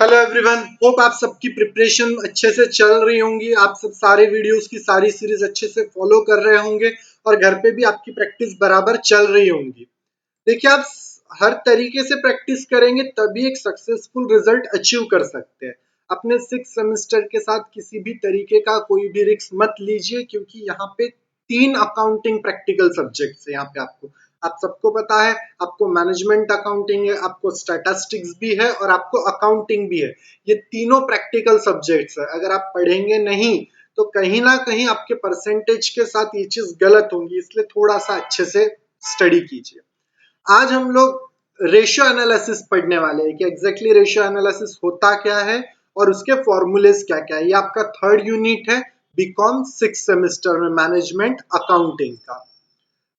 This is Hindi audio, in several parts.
हेलो एवरीवन, होप आप सबकी प्रिपरेशन अच्छे से चल रही होंगी। आप सब सारे वीडियोस की सारी सीरीज अच्छे से फॉलो कर रहे होंगे और घर पे भी आपकी प्रैक्टिस बराबर चल रही होंगी। देखिए, आप हर तरीके से प्रैक्टिस करेंगे तभी एक सक्सेसफुल रिजल्ट अचीव कर सकते हैं। अपने 6 सेमेस्टर के साथ किसी भी तरीके का कोई भी रिस्क मत लीजिए, क्योंकि यहाँ पे 3 अकाउंटिंग प्रैक्टिकल सब्जेक्ट्स है। यहाँ पे आप सबको पता है, आपको मैनेजमेंट अकाउंटिंग है, आपको स्टैटिस्टिक्स भी है और आपको अकाउंटिंग भी है। ये तीनों प्रैक्टिकल सब्जेक्ट्स है। अगर आप पढ़ेंगे नहीं तो कहीं ना कहीं आपके परसेंटेज के साथ ये चीज गलत होंगी, इसलिए थोड़ा सा अच्छे से स्टडी कीजिए। आज हम लोग रेशियो एनालिसिस पढ़ने वाले हैं कि एग्जैक्टली रेशियो एनालिसिस होता क्या है और उसके फॉर्मूलेज क्या क्या है। ये आपका 3rd यूनिट है बीकॉम 6 सेमेस्टर में मैनेजमेंट अकाउंटिंग का।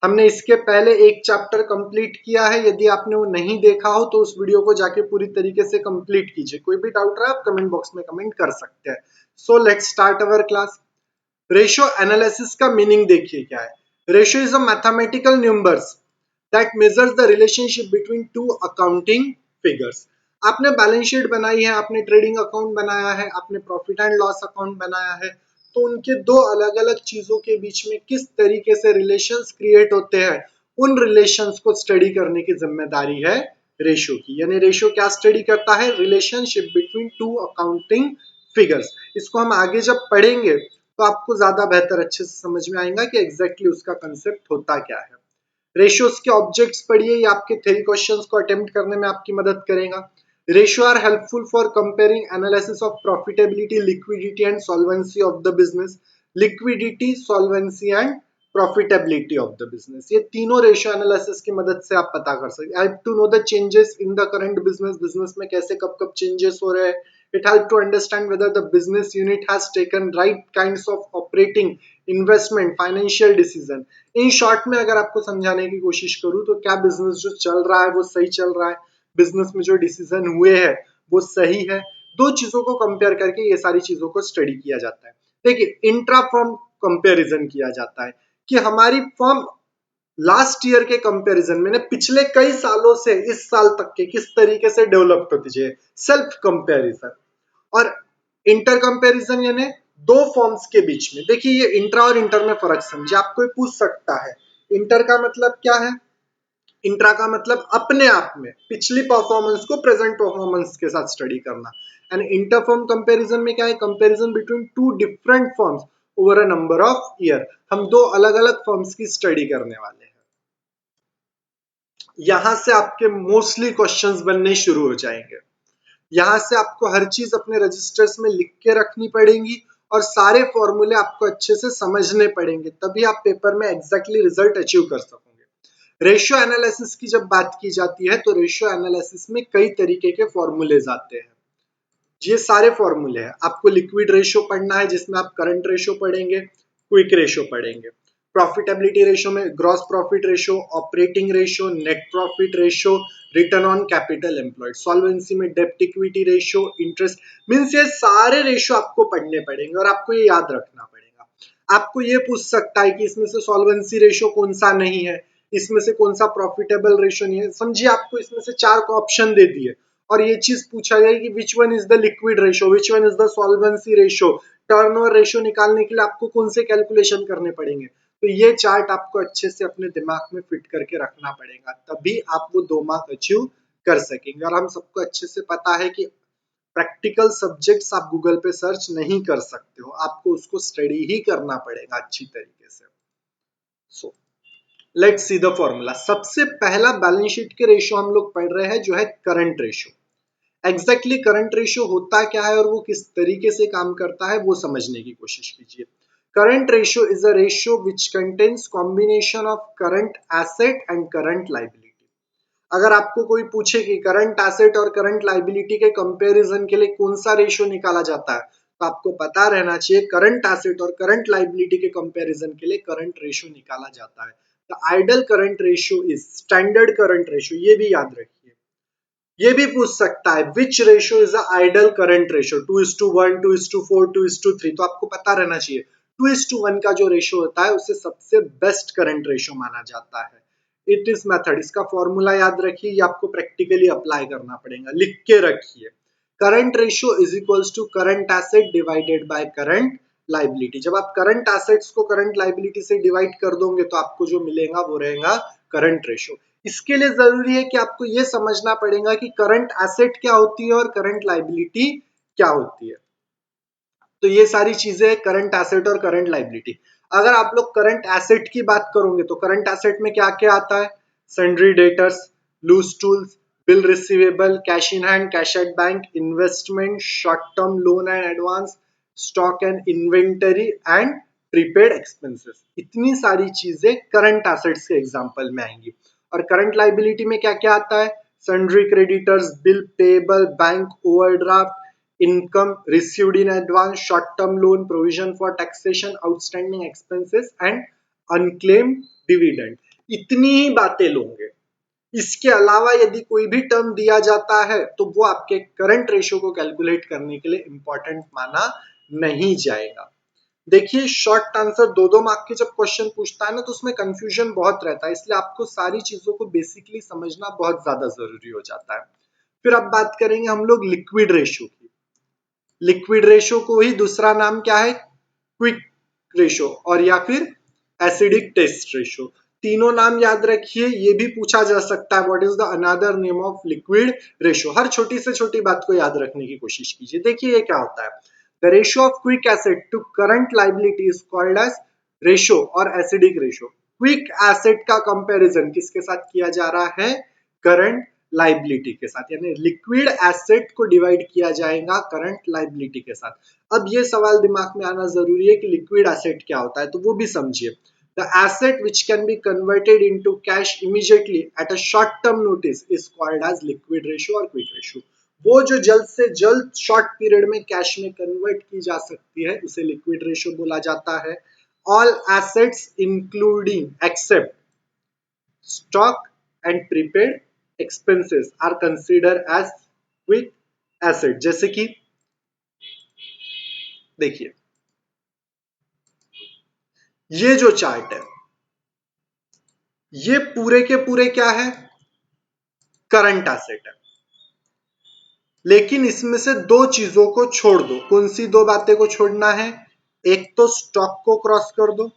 हमने इसके पहले एक चैप्टर कंप्लीट किया है। यदि आपने वो नहीं देखा हो तो उस वीडियो को जाके पूरी तरीके से कंप्लीट कीजिए। कोई भी डाउट रहा आप कमेंट बॉक्स में कमेंट कर सकते हैं। So let's start our class. Ratio analysis का मीनिंग देखिए क्या है। Ratio is a mathematical numbers that measures the relationship between two accounting figures। आपने बैलेंस शीट बनाई है, आपने ट्रेडिंग अकाउंट बनाया है, आपने प्रॉफिट एंड लॉस अकाउंट बनाया है, तो उनके दो अलग अलग चीजों के बीच में किस तरीके से रिलेशंस क्रिएट होते हैं, उन रिलेशंस को स्टडी करने की जिम्मेदारी है रेशियो की। यानी रेशियो क्या स्टडी करता है? Relationship between two accounting figures. इसको हम आगे जब पढ़ेंगे तो आपको ज्यादा बेहतर अच्छे से समझ में आएगा कि एग्जैक्टली उसका कंसेप्ट होता क्या है। रेशियोज के ऑब्जेक्ट्स पढ़िए, ये आपके थ्योरी क्वेश्चंस को अटेम्प्ट करने में आपकी मदद करेगा। Ratio are helpful for comparing analysis of profitability, liquidity and solvency of the business. Liquidity, solvency and profitability of the business, ये तीनों रेशियो एनालिसिस की मदद से आप पता कर सकते हैं। Help to know the changes in the current business, business में कैसे कब कब चेंजेस हो रहे हैं। It helps to understand whether the business unit has taken right kinds of operating, investment, financial decision। In short में अगर आपको समझाने की कोशिश करूं तो क्या बिजनेस जो चल रहा है वो सही चल रहा है, बिजनेस में जो डिसीजन हुए हैं वो सही है। दो चीजों को कंपेयर करके ये सारी चीजों को स्टडी किया जाता है। देखिए, इंट्रा फर्म कंपेरिजन किया जाता है कि हमारी फर्म लास्ट ईयर के कंपैरिजन में पिछले कई सालों से इस साल तक के किस तरीके से डेवलप होती है, सेल्फ कंपैरिजन। और इंटर कंपैरिजन यानी दो फॉर्म्स के बीच में। देखिए, ये इंट्रा और इंटर में फर्क समझे। आपको पूछ सकता है इंटर का मतलब क्या है। इंट्रा का मतलब अपने आप में पिछली परफॉर्मेंस को प्रेजेंट परफॉर्मेंस के साथ स्टडी करना। एंड इंटर फर्म कंपैरिजन में क्या है? Comparison between two different firms over a number of year. हम दो अलग अलग फर्म्स की स्टडी करने वाले हैं। यहां से आपके मोस्टली क्वेश्चंस बनने शुरू हो जाएंगे। यहां से आपको हर चीज अपने रजिस्टर्स में लिख के रखनी पड़ेगी और सारे फॉर्मूले आपको अच्छे से समझने पड़ेंगे, तभी आप पेपर में एग्जैक्टली रिजल्ट अचीव कर सकोगे। रेशियो एनालिसिस की जब बात की जाती है तो रेशियो एनालिसिस में कई तरीके के फॉर्मूलेज आते हैं। ये सारे फॉर्मूले हैं। आपको लिक्विड रेशियो पढ़ना है जिसमें आप करंट रेशियो पढ़ेंगे, क्विक रेशियो पढ़ेंगे। प्रॉफिटेबिलिटी रेशियो में gross profit ratio, operating ratio, net profit ratio, return on capital employed. Solvency में डेब्ट इक्विटी रेशियो, इंटरेस्ट। मींस ये सारे रेशियो आपको पढ़ने पड़ेंगे और आपको ये याद रखना पड़ेगा। आपको ये पूछ सकता है कि इसमें से सॉल्वेंसी रेशियो कौन सा नहीं है, इसमें से कौन सा प्रॉफिटेबल रेशियो नहीं है। समझिए, आपको इसमें से 4 ऑप्शन दे दिए और ये चीज पूछा गया कि which one is the liquid ratio, which one is the solvency ratio. Turnover ratio निकालने के लिए आपको कौन से कैलकुलेशन करने पड़ेंगे। तो ये चार्ट आपको अच्छे से अपने दिमाग में फिट करके रखना पड़ेगा, तभी आप वो 2 मार्क अचीव कर सकेंगे। और हम सबको अच्छे से पता है कि प्रैक्टिकल सब्जेक्ट्स आप गूगल पे सर्च नहीं कर सकते हो, आपको उसको स्टडी ही करना पड़ेगा अच्छी तरीके से। So let's see the formula. सबसे पहला बैलेंस शीट के रेशियो हम लोग पढ़ रहे हैं जो है current ratio. Exactly current ratio होता क्या है और वो किस तरीके से काम करता है वो समझने की कोशिश कीजिए। Current ratio is a ratio which contains combination of current asset and current liability. अगर आपको कोई पूछे कि करंट एसेट और करंट लाइबिलिटी के कंपैरिजन के लिए कौन सा रेशियो निकाला जाता है, तो आपको पता रहना चाहिए करंट एसेट और करंट लाइबिलिटी के कंपैरिजन के लिए करंट रेशियो निकाला जाता है। The ideal current ratio is standard current ratio. ये भी याद रखिए। ये भी पूछ सकता है विच ratio is the ideal current ratio, 2:1, 2:4, 2:3। तो आपको पता रहना चाहिए 2:1 का जो रेशियो होता है उसे सबसे बेस्ट करंट रेशियो माना जाता है। इट इज मेथड, इसका फॉर्मूला याद रखिए, ये आपको प्रैक्टिकली अप्लाई करना पड़ेगा, लिख के रखिए। Current ratio is equals to current asset divided by current liability. जब आप करंट एसेट्स को करंट लाइबिलिटी से डिवाइड कर दोगे तो आपको जो मिलेगा वो रहेगा करंट रेशियो। इसके लिए जरूरी है कि आपको ये समझना पड़ेगा कि करंट एसेट क्या होती है और करंट लाइबिलिटी क्या होती है। तो ये सारी चीजें करंट एसेट और करंट लाइबिलिटी। अगर आप लोग करंट एसेट की बात करोगे तो करंट एसेट में क्या क्या आता है? Sundry debtors, loose tools, bill receivable, cash in hand, cash at bank, investment, short term loan and advance, stock and inventory and prepaid expenses. इतनी सारी चीजें करंट एसेट्स के एग्जांपल में आएंगी। और करंट लाइबिलिटी में क्या क्या आता है? Sundry creditors, bill payable, bank overdraft, income received in advance, short-term loan, provision for taxation, outstanding expenses and unclaimed dividend। इतनी ही बातें लोगे। इसके अलावा यदि कोई भी टर्म दिया जाता है तो वो आपके करंट रेशियो को कैलकुलेट करने के लिए इंपॉर्टेंट माना नहीं जाएगा। देखिए शॉर्ट आंसर 2-2 मार्क के जब क्वेश्चन पूछता है ना तो उसमें कंफ्यूजन बहुत रहता है, इसलिए आपको सारी चीजों को बेसिकली समझना बहुत ज्यादा जरूरी हो जाता है। फिर अब बात करेंगे हम लोग लिक्विड रेशियो की। लिक्विड रेशो को ही दूसरा नाम क्या है? क्विक रेशो और या फिर एसिडिक टेस्ट रेशो। तीनों नाम याद रखिए। ये भी पूछा जा सकता है what is the another name of liquid ratio. हर छोटी से छोटी बात को याद रखने की कोशिश कीजिए। देखिए ये क्या होता है? The ratio of quick asset to current liability is called as ratio और एसिडिक रेशो। क्विक एसेट का कंपैरिजन किसके साथ किया जा रहा है? करंट लाइबिलिटी के साथ, यानी लिक्विड एसेट को डिवाइड किया जाएगा करंट लाइबिलिटी के साथ। अब ये सवाल दिमाग में आना जरूरी है कि लिक्विड एसेट क्या होता है, तो वो भी समझिए। The asset which can be converted into cash immediately at a short term notice is called as liquid ratio और क्विक रेशियो। वो जो जल्द से जल्द शॉर्ट पीरियड में कैश में कन्वर्ट की जा सकती है उसे लिक्विड रेशियो बोला जाता है। All assets including except stock and prepaid expenses are considered as quick asset। जैसे कि देखिए ये जो चार्ट है ये पूरे के पूरे क्या है? करंट एसेट है। लेकिन इसमें से दो चीजों को छोड़ दो। कौन सी दो बातें को छोड़ना है? एक तो स्टॉक को क्रॉस कर दो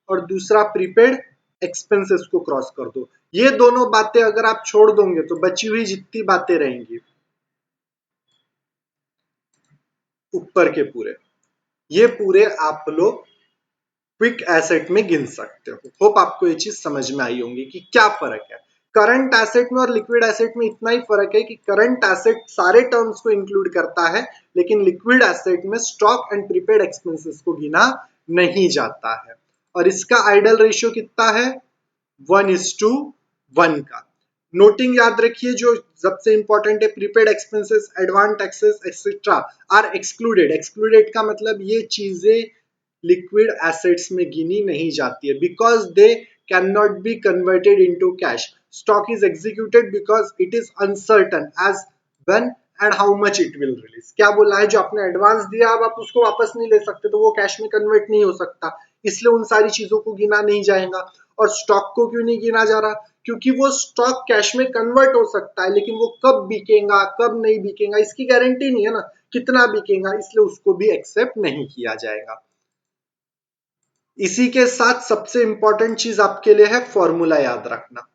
और दूसरा प्रीपेड एक्सपेंसेस को क्रॉस कर दो। ये दोनों बातें अगर आप छोड़ दोगे तो बची हुई जितनी बातें रहेंगी ऊपर के पूरे, ये पूरे आप लोग क्विक एसेट में गिन सकते हो। होप आपको ये चीज समझ में आई होंगी कि क्या फर्क है करंट एसेट में और लिक्विड एसेट में। इतना ही फर्क है कि करंट एसेट सारे टर्म्स को इंक्लूड करता है लेकिन लिक्विड एसेट में स्टॉक एंड प्रीपेड एक्सपेंसेस को गिना नहीं जाता है। और इसका आइडल रेशियो कितना है? 1:1 का। नोटिंग याद रखिए जो सबसे इंपॉर्टेंट है, prepaid expenses, advance taxes etcetera are excluded. Excluded का मतलब ये चीजें लिक्विड एसेट्स में गिनी नहीं जाती है because they can not be converted into cash. Stock is executed because it is uncertain as when and how much it will release. क्या बोला है? जो आपने एडवांस दिया अब आप उसको वापस नहीं ले सकते तो वो कैश में कन्वर्ट नहीं हो सकता, इसलिए उन सारी चीजों को गिना नहीं जाएगा। और स्टॉक को क्यों नहीं गिना जा रहा? क्योंकि वो स्टॉक कैश में कन्वर्ट हो सकता है लेकिन वो कब बिकेगा कब नहीं बिकेगा इसकी गारंटी नहीं है ना, कितना बिकेगा, इसलिए उसको भी एक्सेप्ट नहीं किया जाएगा। इसी के साथ सबसे इंपॉर्टेंट चीज आपके लिए है फॉर्मूला याद रखना।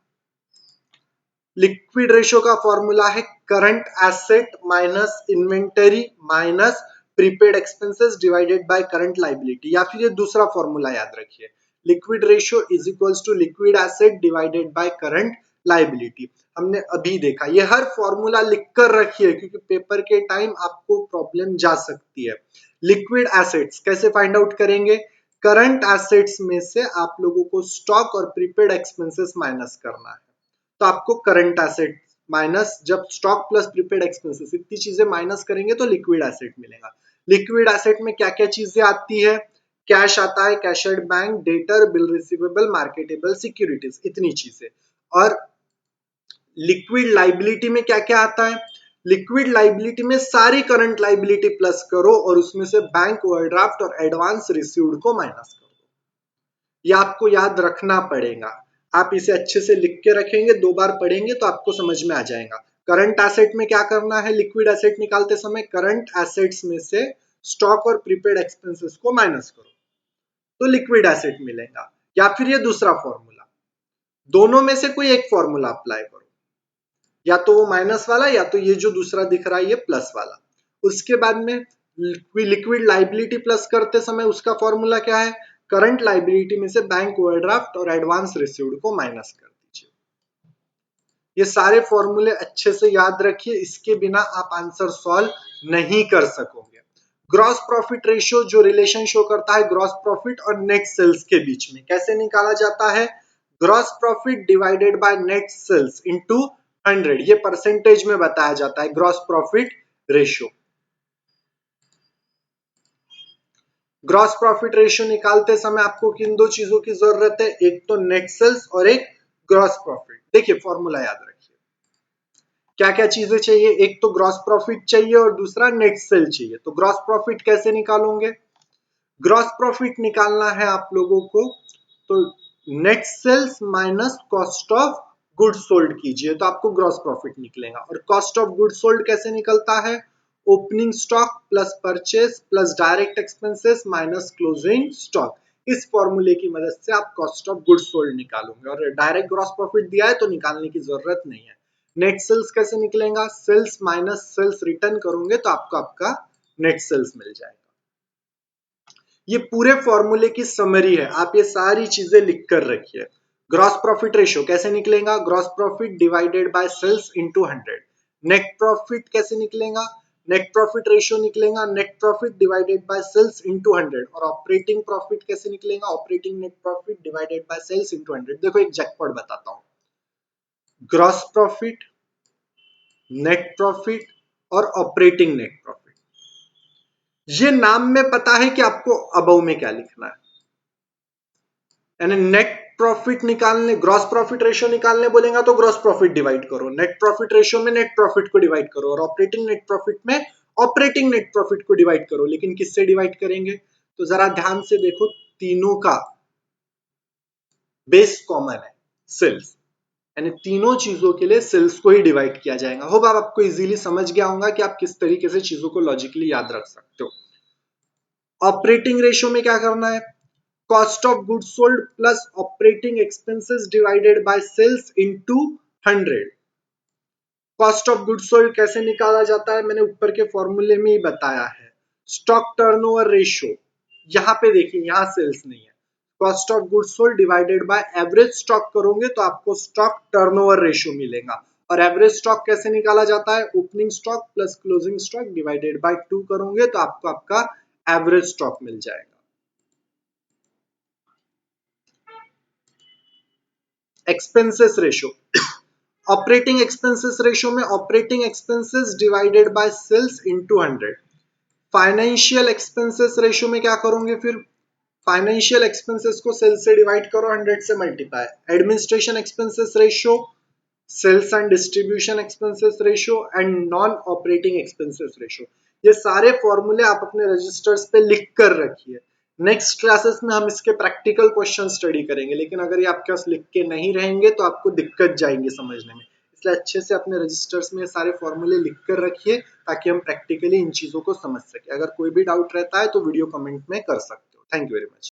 लिक्विड रेशियो का फॉर्मूला है current asset minus inventory minus prepaid expenses divided by current liability. या फिर ये दूसरा फॉर्मूला याद रखिए, liquid ratio is equals to liquid asset divided by current liability. हमने अभी देखा, ये हर फॉर्मूला लिख कर रखिए क्योंकि पेपर के टाइम आपको प्रॉब्लम जा सकती है। लिक्विड एसेट्स कैसे फाइंड आउट करेंगे? करंट एसेट्स में से आप लोगों को स्टॉक और प्रीपेड एक्सपेंसेस माइनस करना है। तो आपको करंट एसेट माइनस, जब स्टॉक प्लस प्रीपेड एक्सपेंसेस इतनी चीजें माइनस करेंगे तो लिक्विड एसेट मिलेगा। लिक्विड एसेट में क्या क्या चीजें आती है? कैश आता है, cash at bank, debtor, bill receivable, marketable securities, इतनी चीजें। और लिक्विड लाइबिलिटी में क्या क्या आता है? लिक्विड लाइबिलिटी में सारी करंट लाइबिलिटी प्लस करो और उसमें से बैंक ओवरड्राफ्ट और एडवांस रिसीव्ड को माइनस करो। ये आपको याद रखना पड़ेगा। आप इसे अच्छे से लिख के रखेंगे, 2 बार पढ़ेंगे तो आपको समझ में आ जाएगा। करंट एसेट में क्या करना है, लिक्विड एसेट निकालते समय करंट एसेट्स में से स्टॉक और प्रीपेड एक्सपेंसेस को माइनस करो तो लिक्विड एसेट मिलेगा। या फिर ये दूसरा फॉर्मूला, दोनों में से कोई एक फॉर्मूला अप्लाई करो, या तो वो माइनस वाला या तो ये जो दूसरा दिख रहा है ये प्लस वाला। उसके बाद में लिक्विड लाइबिलिटी प्लस करते समय उसका फॉर्मूला क्या है, करंट लाइबिलिटी में से बैंक ओवरड्राफ्ट और एडवांस रिसीव्ड को माइनस कर दीजिए। ये सारे फॉर्मूले अच्छे से याद रखिए, इसके बिना आप आंसर सॉल्व नहीं कर सकोगे। ग्रॉस प्रॉफिट रेशियो जो रिलेशन शो करता है ग्रॉस प्रॉफिट और नेट सेल्स के बीच में, कैसे निकाला जाता है, gross profit divided by net sales into 100, ये परसेंटेज में बताया जाता है gross profit ratio. Gross profit ratio निकालते समय आपको किन दो चीजों की जरूरत है, एक तो नेट सेल्स और एक ग्रॉस प्रॉफिट। देखिए फॉर्मूला याद रखिए, क्या क्या चीजें चाहिए, एक तो ग्रॉस प्रॉफिट चाहिए और दूसरा नेट सेल चाहिए। तो ग्रॉस प्रॉफिट कैसे निकालोगे, ग्रॉस प्रॉफिट निकालना है आप लोगों को तो net sales minus cost of goods sold कीजिए तो आपको ग्रॉस प्रॉफिट निकलेगा। और कॉस्ट ऑफ गुड्स सोल्ड कैसे निकलता है, opening stock plus purchase plus direct expenses minus closing stock. इस फॉर्मूले की मदद से आप कॉस्ट ऑफ गुड्स सोल्ड निकालोगे। और डायरेक्ट ग्रॉस प्रॉफिट दिया है तो निकालने की जरूरत नहीं है। नेट सेल्स कैसे निकलेगा, सेल्स माइनस सेल्स रिटर्न करोगे तो आपको आपका नेट सेल्स मिल जाएगा। ये पूरे फॉर्मूले की समरी है, आप ये सारी चीजें लिख कर रखिए। ग्रॉस प्रॉफिट रेशियो कैसे निकलेगा, gross profit divided by sales into 100। Net profit कैसे निकलेगा, नेट प्रॉफिट रेशियो निकलेगा net profit divided by sales into 100। और ऑपरेटिंग प्रॉफिट कैसे निकलेगा, operating net profit divided by sales into 100। देखो एक जैकपॉट बताता हूं, ग्रॉस प्रॉफिट, नेट प्रॉफिट और ऑपरेटिंग नेट प्रॉफिट, ये नाम में पता है कि आपको अबव में क्या लिखना है। यानी नेट प्रॉफिट निकालने, ग्रॉस प्रॉफिट रेशियो निकालने बोलेगा तो ग्रॉस प्रॉफिट डिवाइड करो, नेट प्रॉफिट रेशियो में नेट प्रॉफिट को डिवाइड करो, और ऑपरेटिंग नेट प्रॉफिट में ऑपरेटिंग नेट प्रॉफिट को डिवाइड करो। लेकिन किससे डिवाइड करेंगे, तो जरा ध्यान से देखो, तीनों का बेस कॉमन है सेल्स, यानी तीनों चीजों के लिए सेल्स को ही डिवाइड किया जाएगा। होप आप आपको इजीली समझ गया होगा कि आप किस तरीके से चीजों को लॉजिकली याद रख सकते हो। ऑपरेटिंग रेशियो में क्या करना है, cost of goods sold plus operating expenses divided by sales into 100। Cost of goods sold कैसे निकाला जाता है, मैंने ऊपर के फॉर्मूले में ही बताया है। स्टॉक टर्नओवर रेशियो, यहां पे देखिए यहां सेल्स नहीं है, cost of goods sold divided by average stock करोगे तो आपको स्टॉक टर्नओवर रेशियो मिलेगा। और एवरेज स्टॉक कैसे निकाला जाता है, opening stock plus closing stock divided by 2 करोगे तो आपको आपका एवरेज स्टॉक मिल जाएगा। Expenses ratio, operating expenses ratio में operating expenses divided by sales into 100। Financial expenses ratio में क्या करोगे, फिर फाइनेंशियल एक्सपेंसेस को सेल्स से डिवाइड करो, 100 से multiply. Administration expenses ratio, sales and distribution expenses ratio and non operating expenses ratio. ये सारे फॉर्मूले आप अपने रजिस्टर्स पे लिख कर रखिए। नेक्स्ट क्लासेस में हम इसके प्रैक्टिकल क्वेश्चन स्टडी करेंगे, लेकिन अगर ये आपके पास लिख के नहीं रहेंगे तो आपको दिक्कत जाएंगे समझने में। इसलिए अच्छे से अपने रजिस्टर्स में सारे फॉर्मूले लिख कर रखिए ताकि हम प्रैक्टिकली इन चीजों को समझ सके। अगर कोई भी डाउट रहता है तो वीडियो कमेंट में कर सकते हो। Thank you very much.